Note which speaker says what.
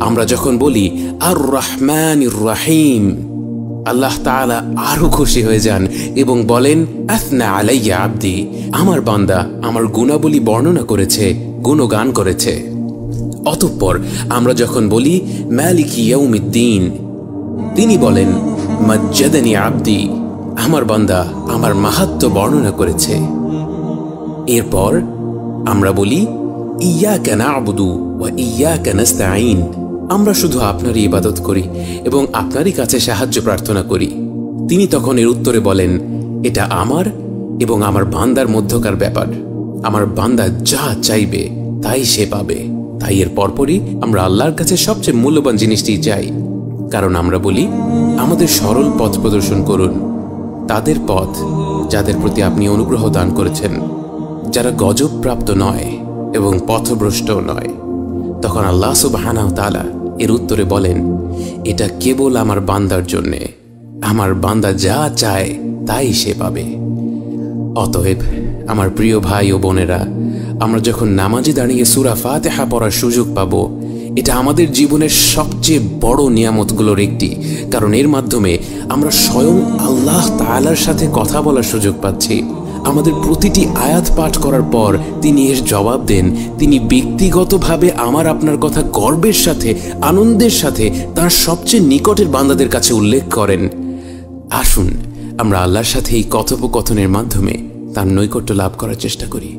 Speaker 1: আমরা যখন বলি আর রহমানির রহিম, আল্লাহ তাআলা আরো খুশি হয়ে যান এবং বলেন আথনা আলাইয়া আবদি, আমার বান্দা আমার গুণাবলী বর্ণনা করেছে, গুণগান করেছে। অতঃপর আমরা যখন বলি মালিকি ইয়াউমিদ্দিন, তিনি বলেন মাজ্জাদানি আবদি, আমার বান্দা আমার মাহাত্ম্য বর্ণনা করেছে। এরপর আমরা বলি ইয়াকা না'বুদু ওয়া ইয়াকা নাস্তাঈন, আমরা শুধু আপনারই ইবাদত করি এবং আপনারই কাছে সাহায্য প্রার্থনা করি। তিনি তখন এর উত্তরে বলেন এটা আমার এবং আমার বান্দার মধ্যকার ব্যাপার, আমার বান্দা যা চাইবে তাই সে পাবে। তাই এর পরপরই আমরা আল্লাহর কাছে সবচেয়ে মূল্যবান জিনিসটি চাই, কারণ আমরা বলি আমাদের সরল পথ প্রদর্শন করুন, তাদের পথ যাদের প্রতি আপনি অনুগ্রহ দান করেছেন, যারা গজব প্রাপ্ত নয় এবং পথভ্রষ্টও নয়। তখন আল্লাহ সুবহানাহু ওয়া তাআলা এর উত্তরে বলেন এটা কেবল আমার বান্দার জন্যে, আমার বান্দা যা চায় তাই সে পাবে। অতএব আমার প্রিয় ভাই ও বোনেরা, আমরা যখন নামাজে দাঁড়িয়ে সূরা ফাতিহা পড়ার সুযোগ পাব, এটা আমাদের জীবনের সবচেয়ে বড় নিয়ামতগুলোর একটি, কারণ এর মাধ্যমে আমরা স্বয়ং আল্লাহ তাআলার সাথে কথা বলার সুযোগ পাচ্ছি। আমাদের প্রতিটি আয়াত পাঠ করার পর তিনি এর জবাব দেন, তিনি ব্যক্তিগতভাবে আমার আপনার কথা গর্বের সাথে, আনন্দের সাথে তার সবচেয়ে নিকটের বান্দাদের কাছে উল্লেখ করেন। আসুন আমরা আল্লাহর সাথে এই কথোপকথনের মাধ্যমে তার নৈকট্য লাভ করার চেষ্টা করি।